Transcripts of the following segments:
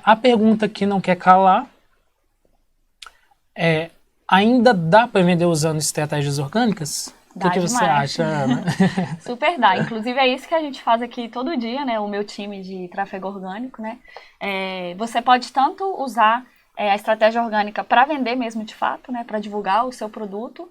A pergunta que não quer calar é: ainda dá para vender usando estratégias orgânicas? O que você acha, Ana? Super dá. Inclusive é isso que a gente faz aqui todo dia, né? O meu time de tráfego orgânico, né? Você pode tanto usar a estratégia orgânica para vender mesmo de fato, né? Para divulgar o seu produto.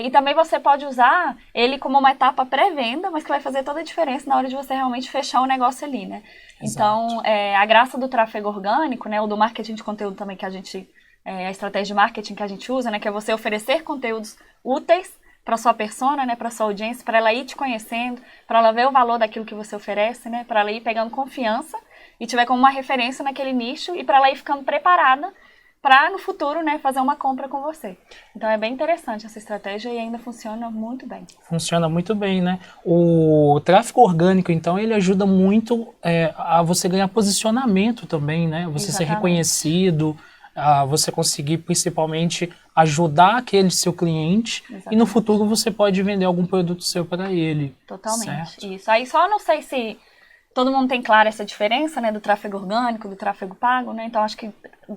E também você pode usar ele como uma etapa pré-venda, mas que vai fazer toda a diferença na hora de você realmente fechar o negócio ali, né? Exato. Então, a graça do tráfego orgânico, né? Ou do marketing de conteúdo também que a gente... a estratégia de marketing que a gente usa, né? Que é você oferecer conteúdos úteis para sua persona, né, para sua audiência, para ela ir te conhecendo, para ela ver o valor daquilo que você oferece, né, para ela ir pegando confiança e tiver como uma referência naquele nicho e para ela ir ficando preparada para no futuro, né, fazer uma compra com você. Então é bem interessante essa estratégia e ainda funciona muito bem. Funciona muito bem, né? O tráfego orgânico, então, ele ajuda muito a você ganhar posicionamento também, né? Você ser reconhecido, você conseguir principalmente ajudar aquele seu cliente. Exatamente. E no futuro você pode vender algum produto seu para ele. Totalmente, certo? Isso. Aí só não sei se todo mundo tem clara essa diferença, né, do tráfego orgânico, do tráfego pago, né? Então acho que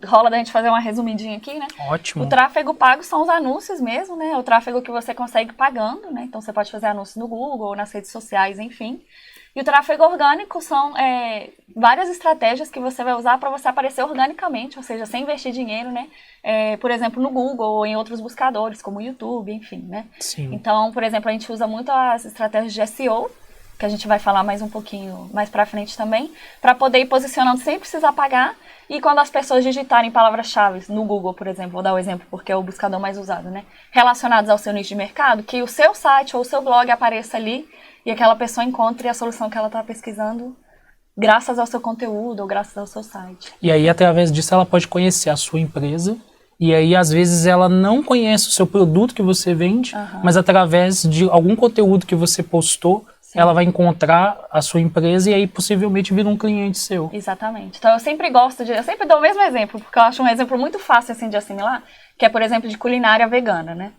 rola da gente fazer uma resumidinha aqui, né? Ótimo. O tráfego pago são os anúncios mesmo, né? O tráfego que você consegue pagando, né? Então você pode fazer anúncios no Google ou nas redes sociais, enfim. E o tráfego orgânico são várias estratégias que você vai usar para você aparecer organicamente, ou seja, sem investir dinheiro, né? Por exemplo, no Google ou em outros buscadores, como o YouTube, enfim, né? Sim. Então, por exemplo, a gente usa muito as estratégias de SEO, que a gente vai falar mais um pouquinho mais pra frente também, para poder ir posicionando sem precisar pagar. E quando as pessoas digitarem palavras-chave no Google, por exemplo, vou dar o exemplo porque é o buscador mais usado, né? Relacionados ao seu nicho de mercado, que o seu site ou o seu blog apareça ali e aquela pessoa encontre a solução que ela está pesquisando graças ao seu conteúdo ou graças ao seu site. E aí, através disso, ela pode conhecer a sua empresa. E aí, às vezes, ela não conhece o seu produto que você vende, mas através de algum conteúdo que você postou, sim, ela vai encontrar a sua empresa e aí possivelmente vira um cliente seu. Exatamente. Então eu sempre dou o mesmo exemplo, porque eu acho um exemplo muito fácil assim de assimilar, que é, por exemplo, de culinária vegana, né?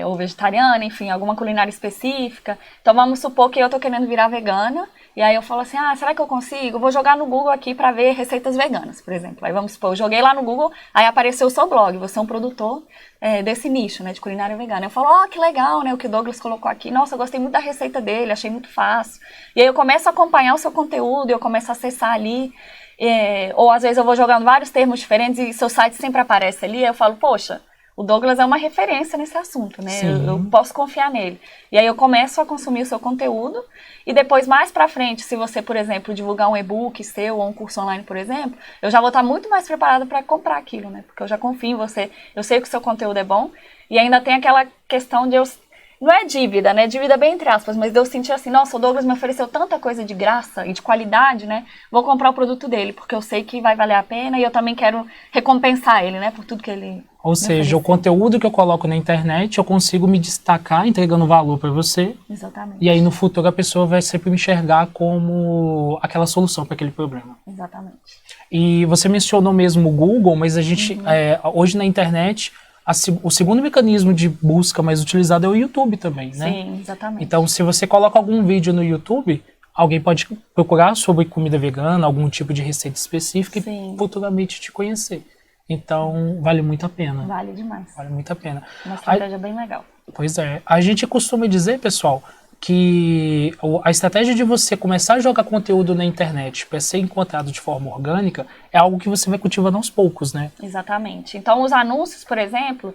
Ou vegetariana, enfim, alguma culinária específica. Então vamos supor que eu tô querendo virar vegana, e aí eu falo assim, será que eu consigo? Eu vou jogar no Google aqui para ver receitas veganas, por exemplo. Aí vamos supor, eu joguei lá no Google, aí apareceu o seu blog, você é um produtor desse nicho, né, de culinária vegana. Eu falo, que legal, né, o que o Douglas colocou aqui. Nossa, eu gostei muito da receita dele, achei muito fácil. E aí eu começo a acompanhar o seu conteúdo, eu começo a acessar ali, ou às vezes eu vou jogando vários termos diferentes e seu site sempre aparece ali, aí eu falo, poxa, o Douglas é uma referência nesse assunto, né? Eu posso confiar nele. E aí eu começo a consumir o seu conteúdo e depois, mais pra frente, se você, por exemplo, divulgar um e-book seu ou um curso online, por exemplo, eu já vou estar muito mais preparada para comprar aquilo, né? Porque eu já confio em você, eu sei que o seu conteúdo é bom e ainda tem aquela questão de não é dívida, né? Dívida bem entre aspas, mas eu senti assim, nossa, o Douglas me ofereceu tanta coisa de graça e de qualidade, né? Vou comprar o produto dele, porque eu sei que vai valer a pena e eu também quero recompensar ele, né? Por tudo que ele... Ou seja, o conteúdo que eu coloco na internet, eu consigo me destacar entregando valor para você. Exatamente. E aí no futuro a pessoa vai sempre me enxergar como aquela solução para aquele problema. Exatamente. E você mencionou mesmo o Google, mas a gente, hoje na internet... O segundo mecanismo de busca mais utilizado é o YouTube também, né? Sim, exatamente. Então, se você coloca algum vídeo no YouTube, alguém pode procurar sobre comida vegana, algum tipo de receita específica e futuramente te conhecer. Então, vale muito a pena. Vale demais. Vale muito a pena. Uma estratégia bem legal. Pois é. A gente costuma dizer, pessoal, que a estratégia de você começar a jogar conteúdo na internet para ser encontrado de forma orgânica é algo que você vai cultivando aos poucos, né? Exatamente. Então, os anúncios, por exemplo,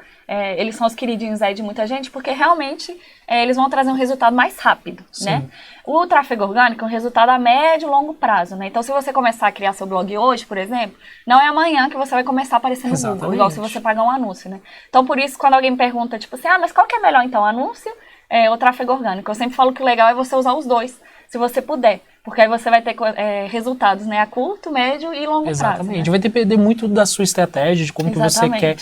eles são os queridinhos aí de muita gente, porque realmente eles vão trazer um resultado mais rápido, né? O tráfego orgânico é um resultado a médio e longo prazo, né? Então, se você começar a criar seu blog hoje, por exemplo, não é amanhã que você vai começar a aparecer no Google, igual se você pagar um anúncio, né? Então, por isso, quando alguém me pergunta, tipo assim, mas qual que é melhor, então, anúncio ou tráfego orgânico? Eu sempre falo que o legal é você usar os dois, se você puder. Porque aí você vai ter resultados, né, a curto, médio e longo prazo. Exatamente. Vai depender muito da sua estratégia, de como que você quer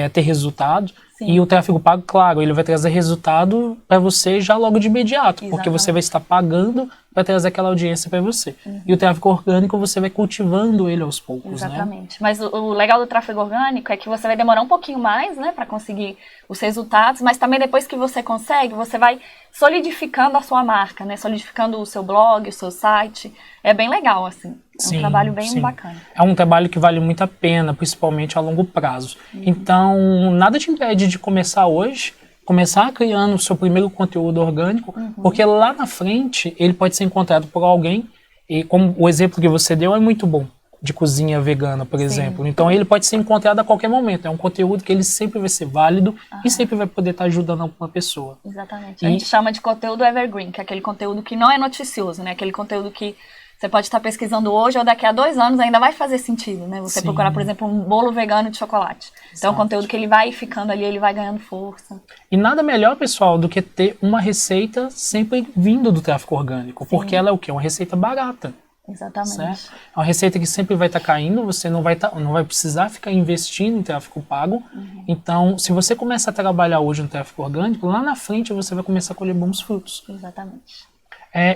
ter resultado. Sim. E o tráfego pago, claro, ele vai trazer resultado para você já logo de imediato. Porque você vai estar pagando para trazer aquela audiência para você. E o tráfego orgânico você vai cultivando ele aos poucos, Exatamente. Mas o legal do tráfego orgânico é que você vai demorar um pouquinho mais, né, para conseguir os resultados, mas também depois que você consegue, você vai solidificando a sua marca, né, solidificando o seu blog, o seu site. É bem legal, assim. É um trabalho bem bacana. É um trabalho que vale muito a pena, principalmente a longo prazo. Então, nada te impede de começar hoje, começar criando o seu primeiro conteúdo orgânico, porque lá na frente ele pode ser encontrado por alguém, e como o exemplo que você deu é muito bom, de cozinha vegana, por exemplo. Então ele pode ser encontrado a qualquer momento. É um conteúdo que ele sempre vai ser válido e sempre vai poder estar ajudando alguma pessoa. Exatamente. A gente chama de conteúdo evergreen, que é aquele conteúdo que não é noticioso, né? Aquele conteúdo que você pode estar pesquisando hoje ou daqui a 2 anos ainda vai fazer sentido, né? Você procurar, por exemplo, um bolo vegano de chocolate. Então é um conteúdo que ele vai ficando ali, ele vai ganhando força. E nada melhor, pessoal, do que ter uma receita sempre vindo do tráfego orgânico. Porque ela é o quê? Uma receita barata. Exatamente. Certo? É uma receita que sempre vai estar caindo, você não vai precisar ficar investindo em tráfego pago. Então, se você começa a trabalhar hoje no tráfego orgânico, lá na frente você vai começar a colher bons frutos. Exatamente.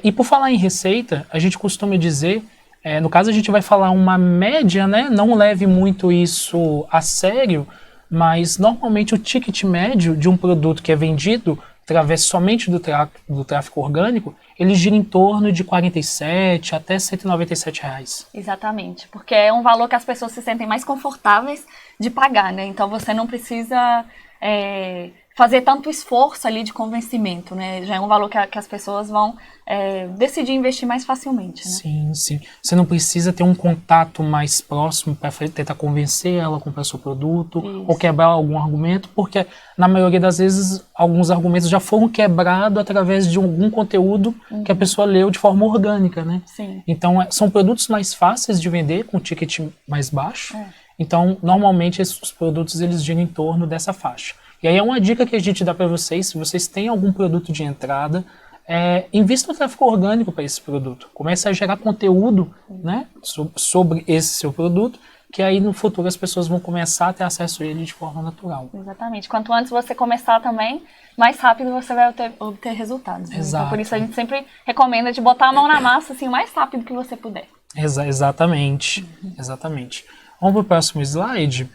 E por falar em receita, a gente costuma dizer, no caso a gente vai falar uma média, né? Não leve muito isso a sério, mas normalmente o ticket médio de um produto que é vendido através somente do tráfego orgânico, ele gira em torno de 47 até 197 reais. Exatamente, porque é um valor que as pessoas se sentem mais confortáveis de pagar, né? Então você não precisa fazer tanto esforço ali de convencimento, né? Já é um valor que as pessoas vão decidir investir mais facilmente, né? Sim, sim. Você não precisa ter um contato mais próximo para tentar convencer ela a comprar seu produto ou quebrar algum argumento, porque na maioria das vezes alguns argumentos já foram quebrados através de algum conteúdo que a pessoa leu de forma orgânica, né? Sim. Então são produtos mais fáceis de vender com ticket mais baixo. Então normalmente esses produtos eles giram em torno dessa faixa. E aí é uma dica que a gente dá para vocês, se vocês têm algum produto de entrada, invista no tráfego orgânico para esse produto. Comece a gerar conteúdo, né, sobre esse seu produto, que aí no futuro as pessoas vão começar a ter acesso a ele de forma natural. Exatamente. Quanto antes você começar também, mais rápido você vai obter resultados. Né? Exato. Então por isso a gente sempre recomenda de botar a mão na massa assim, o mais rápido que você puder. Exatamente. Exatamente. Vamos para o próximo slide.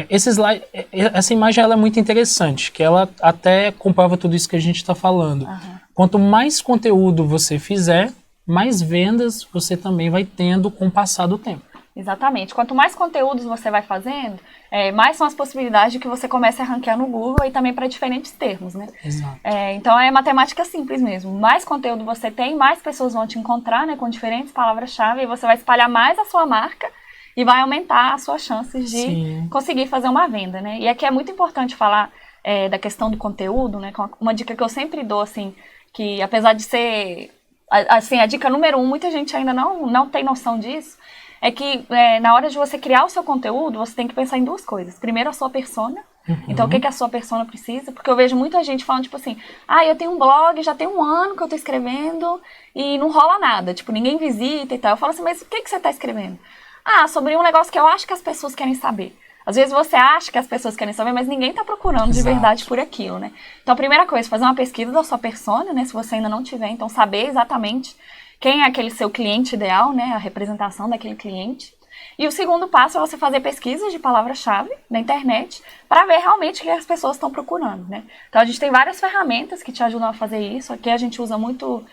Essa imagem ela é muito interessante, que ela até comprova tudo isso que a gente está falando. Quanto mais conteúdo você fizer, mais vendas você também vai tendo com o passar do tempo. Exatamente. Quanto mais conteúdos você vai fazendo, mais são as possibilidades de que você comece a ranquear no Google e também para diferentes termos, né? Exato. Então é matemática simples mesmo. Mais conteúdo você tem, mais pessoas vão te encontrar, né, com diferentes palavras-chave, e você vai espalhar mais a sua marca e vai aumentar as suas chances de conseguir fazer uma venda, né? E aqui é muito importante falar da questão do conteúdo, né? Uma dica que eu sempre dou, assim, que apesar de ser, assim, a dica número 1, muita gente ainda não tem noção disso, é que na hora de você criar o seu conteúdo, você tem que pensar em 2 coisas. Primeiro, a sua persona. Então, o que a sua persona precisa? Porque eu vejo muita gente falando, tipo assim, eu tenho um blog, já tem 1 ano que eu tô escrevendo e não rola nada. Tipo, ninguém visita e tal. Eu falo assim, mas o que você tá escrevendo? Sobre um negócio que eu acho que as pessoas querem saber. Às vezes você acha que as pessoas querem saber, mas ninguém está procurando de verdade por aquilo, né? Então, a primeira coisa, fazer uma pesquisa da sua persona, né? Se você ainda não tiver, então saber exatamente quem é aquele seu cliente ideal, né? A representação daquele cliente. E o segundo passo é você fazer pesquisas de palavra-chave na internet para ver realmente o que as pessoas estão procurando, né? Então, a gente tem várias ferramentas que te ajudam a fazer isso. Aqui a gente usa muito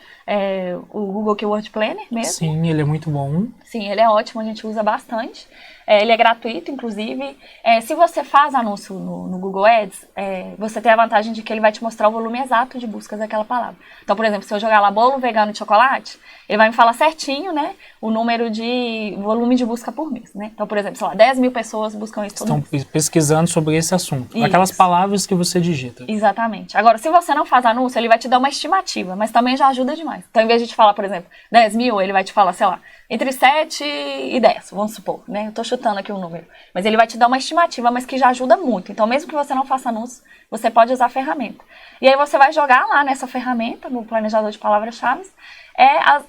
o Google Keyword Planner mesmo. Sim, ele é muito bom. Sim, ele é ótimo, a gente usa bastante. Ele é gratuito, inclusive. Se você faz anúncio no Google Ads, você tem a vantagem de que ele vai te mostrar o volume exato de buscas daquela palavra. Então, por exemplo, se eu jogar lá bolo vegano de chocolate, ele vai me falar certinho, né, o volume de busca por mês, né? Então, por exemplo, sei lá, 10 mil pessoas buscam isso todo mês. Estão pesquisando sobre esse assunto. Isso. Aquelas palavras que você digita. Exatamente. Agora, se você não faz anúncio, ele vai te dar uma estimativa, mas também já ajuda demais. Então, em vez de te falar, por exemplo, 10 mil, ele vai te falar, sei lá, entre 7 e 10, vamos supor, né? Eu tô chutando aqui um número. Mas ele vai te dar uma estimativa, mas que já ajuda muito. Então, mesmo que você não faça anúncio, você pode usar a ferramenta. E aí você vai jogar lá nessa ferramenta, no planejador de palavras-chave,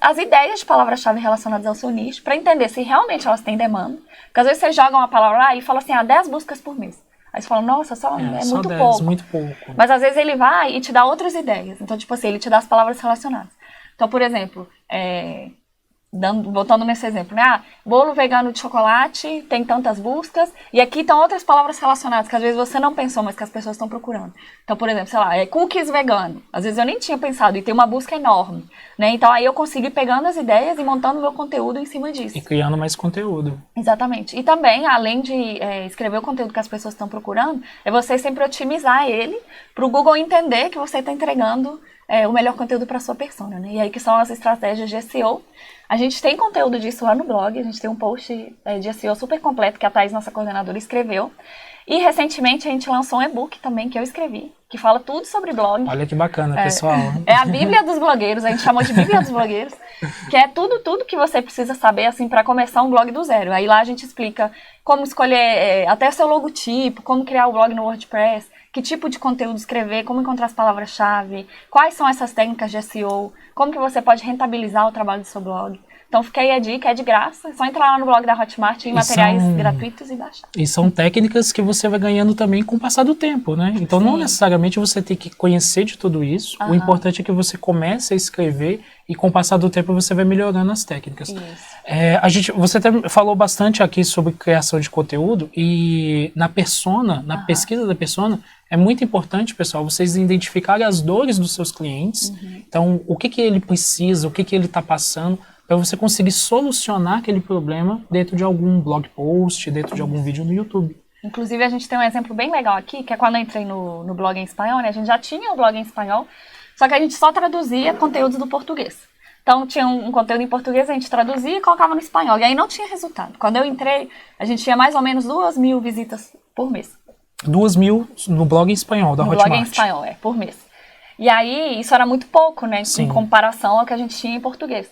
as ideias de palavra-chave relacionadas ao seu nicho, para entender se realmente elas têm demanda. Porque às vezes você joga uma palavra lá e fala assim, 10 buscas por mês. Aí você fala, nossa, só muito 10, pouco. Muito pouco. Mas às vezes ele vai e te dá outras ideias. Então, tipo assim, ele te dá as palavras relacionadas. Então, por exemplo, voltando nesse exemplo, né? Bolo vegano de chocolate, tem tantas buscas, e aqui estão outras palavras relacionadas que às vezes você não pensou, mas que as pessoas estão procurando. Então, por exemplo, sei lá, cookies vegano. Às vezes eu nem tinha pensado, e tem uma busca enorme, né? Então aí eu consigo ir pegando as ideias e montando meu conteúdo em cima disso. E criando mais conteúdo. Exatamente. E também, além de escrever o conteúdo que as pessoas estão procurando, é você sempre otimizar ele para o Google entender que você está entregando o melhor conteúdo para a sua persona, né? E aí que são as estratégias de SEO. A gente tem conteúdo disso lá no blog, a gente tem um post de SEO super completo que a Thaís, nossa coordenadora, escreveu. E recentemente a gente lançou um e-book também que eu escrevi, que fala tudo sobre blog. Olha que bacana, pessoal. É a Bíblia dos blogueiros, a gente chamou de Bíblia dos blogueiros, que é tudo que você precisa saber assim para começar um blog do zero. Aí lá a gente explica como escolher até seu logotipo, como criar o blog no WordPress, que tipo de conteúdo escrever, como encontrar as palavras-chave, quais são essas técnicas de SEO, como que você pode rentabilizar o trabalho do seu blog. Então fica aí a dica, é de graça, é só entrar lá no blog da Hotmart em materiais gratuitos e baixar. E são técnicas que você vai ganhando também com o passar do tempo, né? Então não necessariamente você tem que conhecer de tudo isso, o importante é que você comece a escrever e com o passar do tempo você vai melhorando as técnicas. Você até falou bastante aqui sobre criação de conteúdo e na persona, na pesquisa da persona, é muito importante, pessoal, vocês identificarem as dores dos seus clientes. Então, o que ele precisa, o que ele está passando, para você conseguir solucionar aquele problema dentro de algum blog post, dentro de algum vídeo no YouTube. Inclusive, a gente tem um exemplo bem legal aqui, que é quando eu entrei no blog em espanhol, né? A gente já tinha o blog em espanhol, só que a gente só traduzia conteúdos do português. Então, tinha um conteúdo em português, a gente traduzia e colocava no espanhol. E aí não tinha resultado. Quando eu entrei, a gente tinha mais ou menos 2.000 visitas por mês. 2.000 no blog em espanhol, da Hotmart. No blog em espanhol, por mês. E aí, isso era muito pouco, né? Sim. Em comparação ao que a gente tinha em português.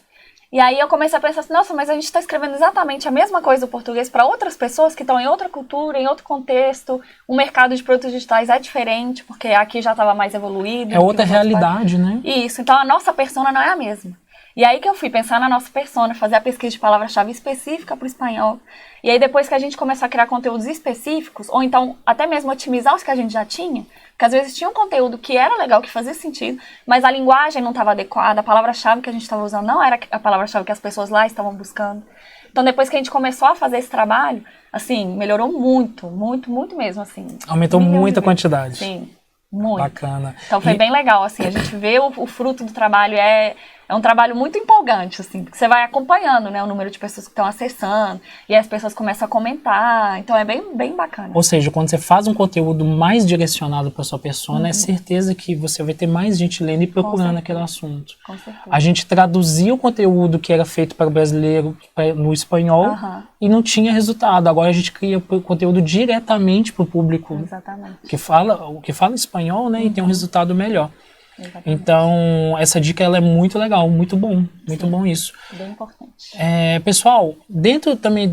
E aí eu comecei a pensar assim, nossa, mas a gente está escrevendo exatamente a mesma coisa do português para outras pessoas que estão em outra cultura, em outro contexto. O mercado de produtos digitais é diferente, porque aqui já estava mais evoluído. É outra realidade, né? Isso, então a nossa persona não é a mesma. E aí que eu fui pensar na nossa persona, fazer a pesquisa de palavra-chave específica para o espanhol. E aí depois que a gente começou a criar conteúdos específicos, ou então até mesmo otimizar os que a gente já tinha, porque às vezes tinha um conteúdo que era legal, que fazia sentido, mas a linguagem não estava adequada, a palavra-chave que a gente estava usando não era a palavra-chave que as pessoas lá estavam buscando. Então depois que a gente começou a fazer esse trabalho, assim, melhorou muito, muito, muito mesmo, assim. Aumentou muito a quantidade. Sim, muito. Bacana. Então foi bem legal, assim, a gente vê o fruto do trabalho, é um trabalho muito empolgante, assim, porque você vai acompanhando, né, o número de pessoas que estão acessando, e aí as pessoas começam a comentar, então é bem bacana. Ou seja, quando você faz um conteúdo mais direcionado para sua persona, é certeza que você vai ter mais gente lendo e procurando aquele assunto. Com certeza. A gente traduzia o conteúdo que era feito para o brasileiro no espanhol e não tinha resultado. Agora a gente cria conteúdo diretamente para o público que fala espanhol, né, e tem um resultado melhor. Exatamente. Então, essa dica ela é muito legal, muito bom isso. Bem importante. Pessoal, dentro também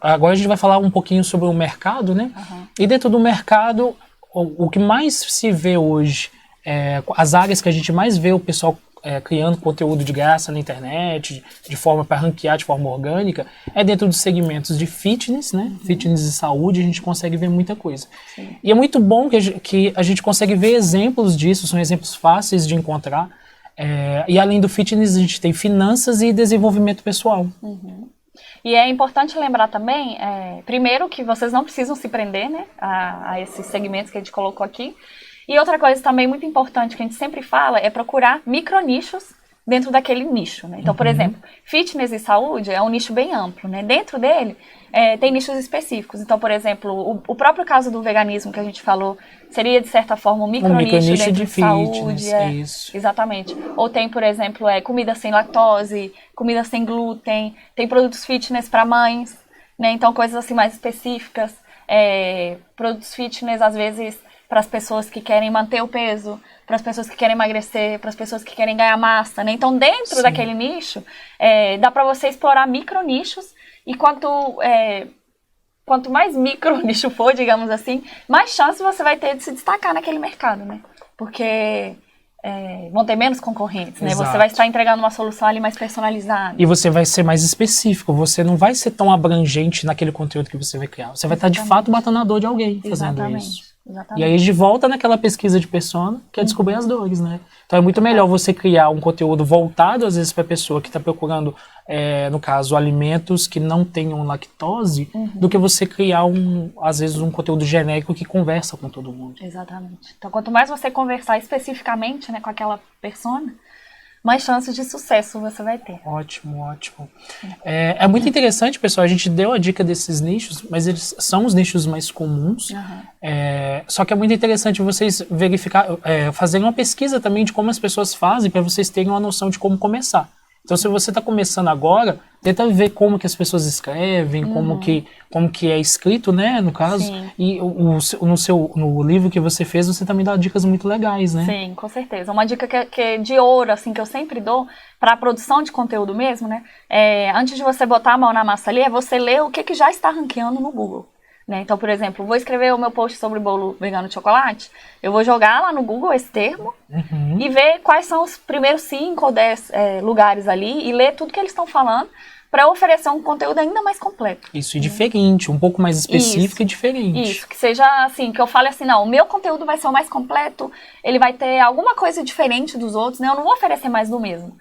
agora a gente vai falar um pouquinho sobre o mercado, né? E dentro do mercado, o que mais se vê hoje, as áreas que a gente mais vê o pessoal criando conteúdo de graça na internet, de forma para ranquear de forma orgânica, é dentro dos segmentos de fitness, né? Fitness e saúde, a gente consegue ver muita coisa. Sim. E é muito bom que a gente consegue ver exemplos disso, são exemplos fáceis de encontrar. E além do fitness, a gente tem finanças e desenvolvimento pessoal. E é importante lembrar também, primeiro, que vocês não precisam se prender, né, a esses segmentos que a gente colocou aqui. E outra coisa também muito importante que a gente sempre fala é procurar micronichos dentro daquele nicho, né? Então, por exemplo, fitness e saúde é um nicho bem amplo, né? Dentro dele tem nichos específicos. Então, por exemplo, o próprio caso do veganismo que a gente falou seria, de certa forma, um micronicho dentro de saúde. Isso. Exatamente. Ou tem, por exemplo, comida sem lactose, comida sem glúten, tem produtos fitness para mães, né? Então, coisas assim mais específicas. Produtos fitness, às vezes, para as pessoas que querem manter o peso, para as pessoas que querem emagrecer, para as pessoas que querem ganhar massa, né? Então, dentro daquele nicho, dá para você explorar micronichos e quanto mais micronicho for, digamos assim, mais chance você vai ter de se destacar naquele mercado, né? Porque vão ter menos concorrentes, né? Exato. Você vai estar entregando uma solução ali mais personalizada. E você vai ser mais específico, você não vai ser tão abrangente naquele conteúdo que você vai criar. Você vai estar, de fato, batendo na dor de alguém fazendo isso. Exatamente. E aí a gente volta naquela pesquisa de persona, que é descobrir as dores, né? Então é muito melhor você criar um conteúdo voltado, às vezes, para a pessoa que está procurando, no caso, alimentos que não tenham lactose, do que você criar, às vezes, um conteúdo genérico que conversa com todo mundo. Exatamente. Então, quanto mais você conversar especificamente, né, com aquela persona, mais chances de sucesso você vai ter. Ótimo, ótimo. É muito interessante, pessoal, a gente deu a dica desses nichos, mas eles são os nichos mais comuns. Só que é muito interessante vocês fazerem uma pesquisa também de como as pessoas fazem, para vocês terem uma noção de como começar. Então, se você está começando agora, tenta ver como que as pessoas escrevem, como que é escrito, né, no caso. Sim. E no livro que você fez, você também dá dicas muito legais, né? Sim, com certeza. Uma dica que é de ouro, assim, que eu sempre dou para a produção de conteúdo mesmo, né? Antes de você botar a mão na massa ali, é você ler o que já está ranqueando no Google. Né? Então, por exemplo, vou escrever o meu post sobre bolo vegano de chocolate, eu vou jogar lá no Google esse termo e ver quais são os primeiros 5 ou 10 lugares ali e ler tudo que eles estão falando para oferecer um conteúdo ainda mais completo. Isso, e diferente, um pouco mais específico e diferente. Isso, que seja assim, que eu fale assim, não, o meu conteúdo vai ser o mais completo, ele vai ter alguma coisa diferente dos outros, né? Eu não vou oferecer mais do mesmo.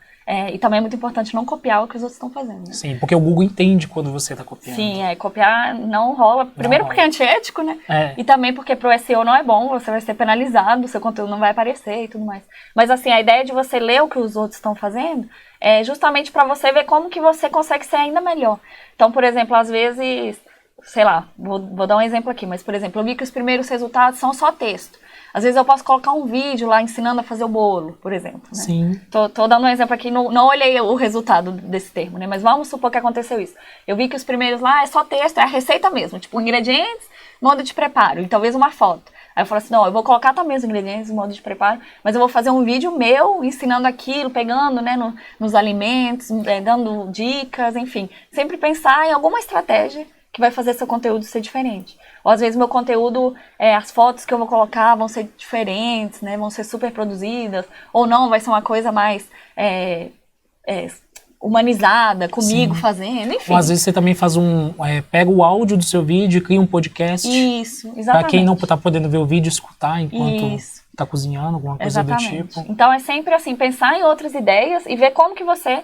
E também é muito importante não copiar o que os outros estão fazendo. Né? Sim, porque o Google entende quando você está copiando. Sim, copiar não rola. Primeiro porque é antiético, né? E também porque pro SEO não é bom, você vai ser penalizado, seu conteúdo não vai aparecer e tudo mais. Mas assim, a ideia de você ler o que os outros estão fazendo é justamente para você ver como que você consegue ser ainda melhor. Então, por exemplo, às vezes, sei lá, vou dar um exemplo aqui, mas por exemplo, eu vi que os primeiros resultados são só texto. Às vezes eu posso colocar um vídeo lá ensinando a fazer o bolo, por exemplo. Né? Sim. Tô dando um exemplo aqui, não olhei o resultado desse termo, né? Mas vamos supor que aconteceu isso. Eu vi que os primeiros lá é só texto, é a receita mesmo. Tipo, ingredientes, modo de preparo e talvez uma foto. Aí eu falo assim, não, eu vou colocar também os ingredientes, o modo de preparo, mas eu vou fazer um vídeo meu ensinando aquilo, pegando, né, nos alimentos, dando dicas, enfim. Sempre pensar em alguma estratégia que vai fazer seu conteúdo ser diferente. Ou às vezes meu conteúdo, as fotos que eu vou colocar vão ser diferentes, né? Vão ser super produzidas, ou não, vai ser uma coisa mais humanizada, comigo fazendo, enfim. Ou às vezes você também faz pega o áudio do seu vídeo e cria um podcast. Isso, exatamente. Para quem não está podendo ver o vídeo, escutar enquanto está cozinhando, alguma coisa do tipo. Então é sempre assim, pensar em outras ideias e ver como que você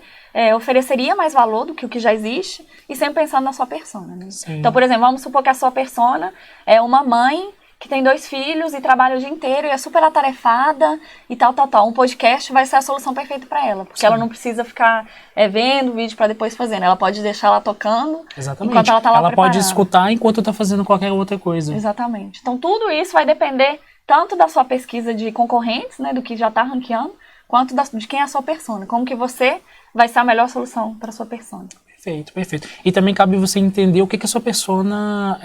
ofereceria mais valor do que o que já existe e sempre pensando na sua persona, né? Então, por exemplo, vamos supor que a sua persona é uma mãe que tem 2 filhos e trabalha o dia inteiro e é super atarefada e tal. Um podcast vai ser a solução perfeita para ela, porque ela não precisa ficar vendo o vídeo para depois fazer, né? Ela pode deixar ela tocando enquanto ela tá lá ela preparando. pode escutar enquanto está fazendo qualquer outra coisa. Exatamente. Então, tudo isso vai depender tanto da sua pesquisa de concorrentes, né, do que já está ranqueando, quanto de quem é a sua persona. Como que você vai ser a melhor solução para a sua persona. Perfeito, perfeito. E também cabe você entender o que a sua persona,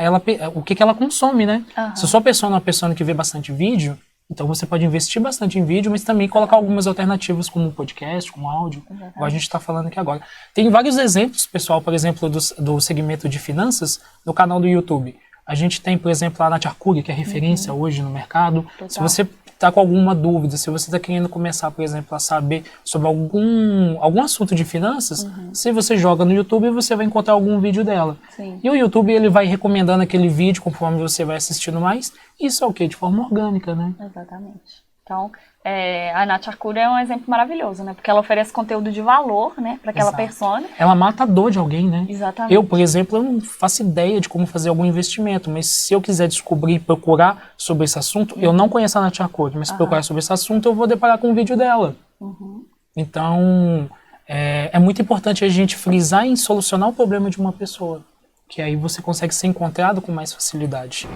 o que ela consome, né? Se a sua persona é uma persona que vê bastante vídeo, então você pode investir bastante em vídeo, mas também colocar algumas alternativas como podcast, como áudio, igual a gente está falando aqui agora. Tem vários exemplos, pessoal, por exemplo, do segmento de finanças no canal do YouTube. A gente tem, por exemplo, a Nath Arcuri, que é referência hoje no mercado. Total. Se você está com alguma dúvida, se você está querendo começar, por exemplo, a saber sobre algum assunto de finanças, se você joga no YouTube, você vai encontrar algum vídeo dela. Sim. E o YouTube ele vai recomendando aquele vídeo conforme você vai assistindo mais. Isso é o quê? De forma orgânica, né? Exatamente. Então, a Nath Arcuri é um exemplo maravilhoso, né? Porque ela oferece conteúdo de valor, né? Para aquela persona. Ela mata a dor de alguém, né? Exatamente. Eu, por exemplo, eu não faço ideia de como fazer algum investimento, mas se eu quiser descobrir, procurar sobre esse assunto, eu não conheço a Nath Arcuri, mas se procurar sobre esse assunto, eu vou deparar com um vídeo dela. Então, é muito importante a gente frisar em solucionar o problema de uma pessoa, que aí você consegue ser encontrado com mais facilidade.